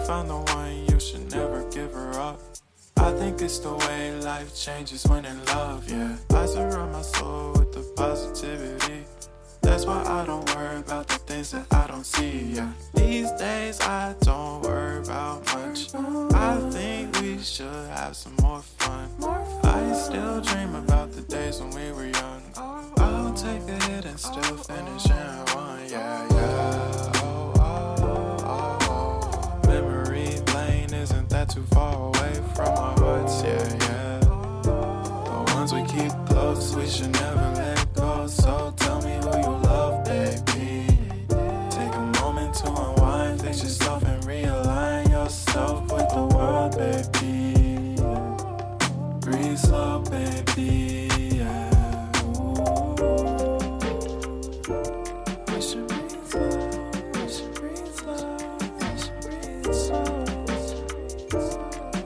found the one, you should never give her up. I think it's the way life changes when in love, yeah. I surround my soul with the positivity. That's why I don't worry about the things that I don't see, yeah. These days I don't worry about much. I think we should have some more fun. I still dream about the days when we were young. I'll take a hit and still finish in one, yeah, yeah. Oh, oh, oh, oh. Memory lane isn't that too far away from our hearts, yeah, yeah. The ones we keep close, we should never let go. So tell me who you love, baby. Take a moment to unwind, fix yourself and realign yourself with the world, baby. Breathe slow, baby, yeah. We should breathe slow, we should breathe slow, we should breathe slow.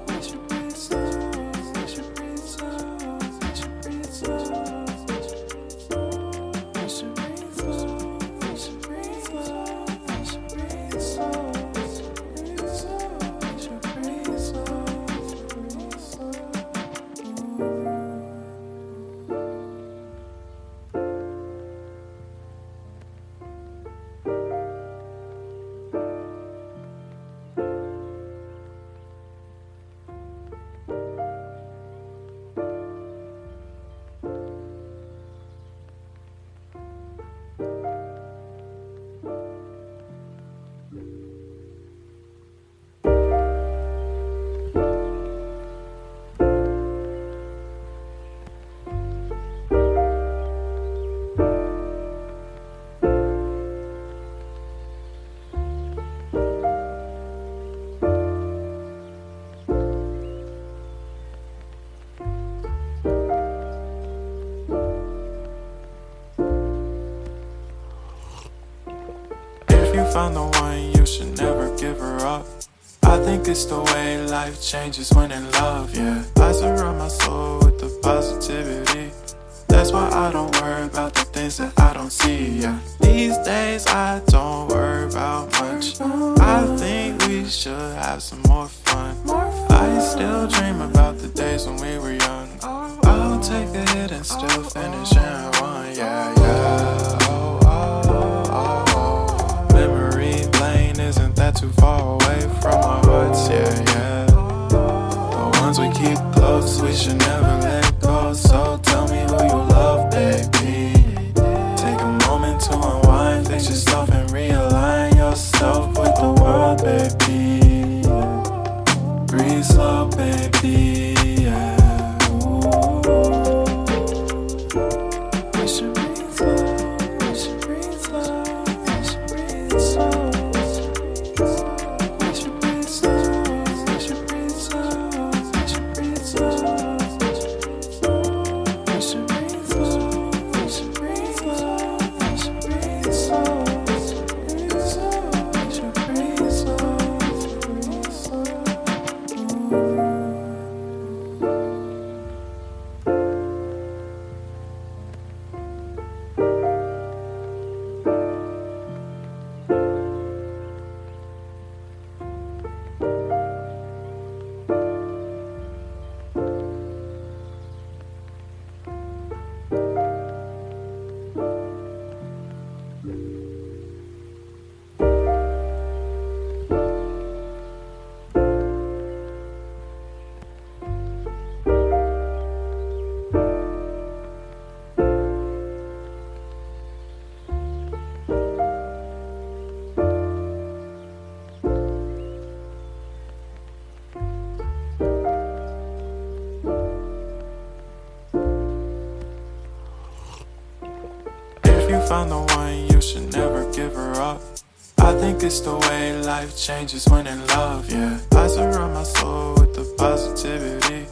We should breathe slow, we should breathe slow, we should breathe slow. We should breathe slow, we should breathe slow, we should breathe slow. We should breathe slow, breathe slow. If you found the one, you should never give her up. I think it's the way life changes when in love, yeah. I surround my soul with the positivity. That's why I don't worry about the things that I don't see, yeah. These days I don't worry about much. I think we should have some more fun. I still dream about the days when we were young. I'll take a hit and still finish in one, yeah, yeah. Oh, oh, oh, oh. Memory lane isn't that too far away from our hearts, yeah, yeah. The ones we keep close, we should never let go. So tell me who you love, baby. Take a moment to unwind, fix yourself and realign yourself with the world, baby. Breathe slow, baby, yeah. We should breathe slow, we should breathe slow, we should breathe slow. We should breathe slow, we should breathe slow, we should breathe slow. We should breathe slow, we should breathe slow, we should breathe slow. We should breathe slow, breathe slow. If you found the one, you should never give her up. I think it's the way life changes when in love, yeah. I surround my soul with the positivity.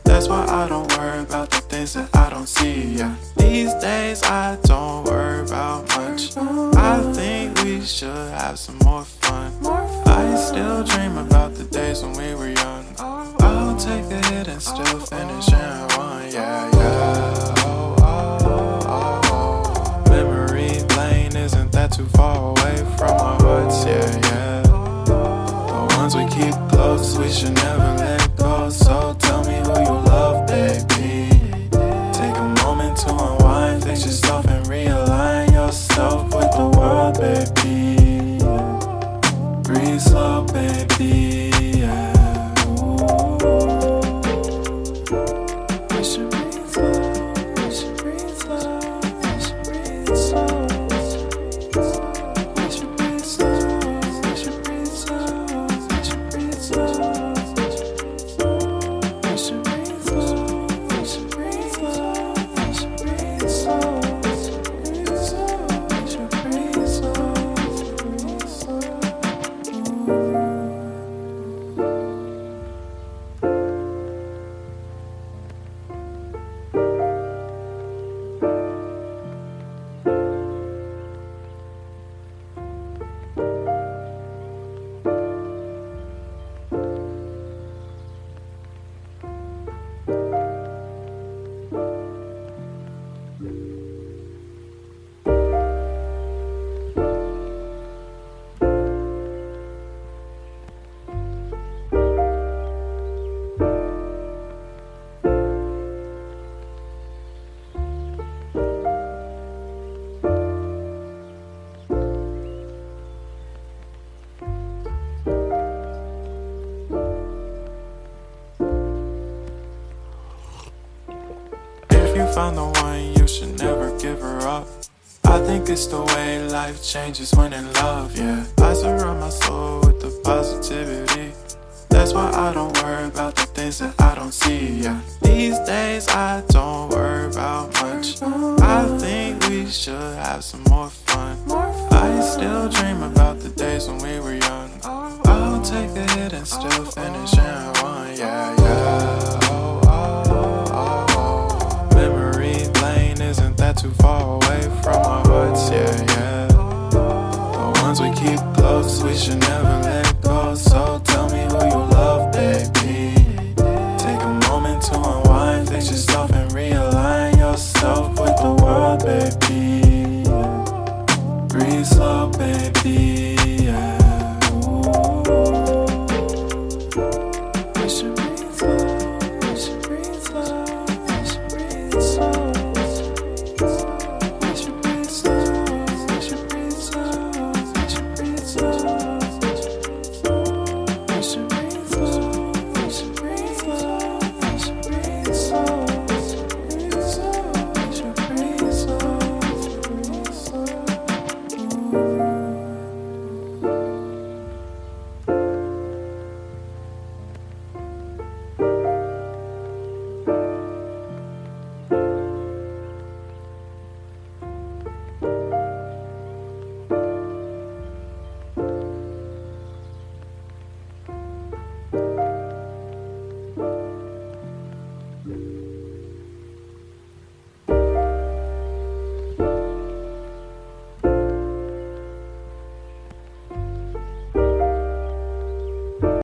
That's why I don't worry about the things that I don't see, yeah. These days I don't worry about much. I think we should have some more fun. I still dream about the days when we were young. I'll take a hit and still finish in one, yeah, yeah. Oh, oh, oh, oh. Memory lane isn't that too far away from our hearts, yeah, yeah. The ones we keep should never let go. So tell me who you love, baby. Take a moment to unwind, fix yourself and realign yourself with the world, baby. Breathe slow, baby, yeah. We should breathe slow, we should breathe slow, we should breathe slow. We should breathe slow, we should breathe slow, we should breathe slow. We should breathe slow, we should breathe slow, we should breathe slow. We should breathe slow, breathe slow. If you found the one, you should never give her up. I think it's the way life changes when in love, yeah. I surround my soul with the positivity. That's why I don't worry about the things that I don't see, yeah. These days I don't worry about much. I think we should have some more fun. I still dream about the days when we were young. I'll take a hit and still finish in one, yeah, yeah. Memory lane isn't that too far away from our hearts, yeah, yeah. The ones we keep close, we should never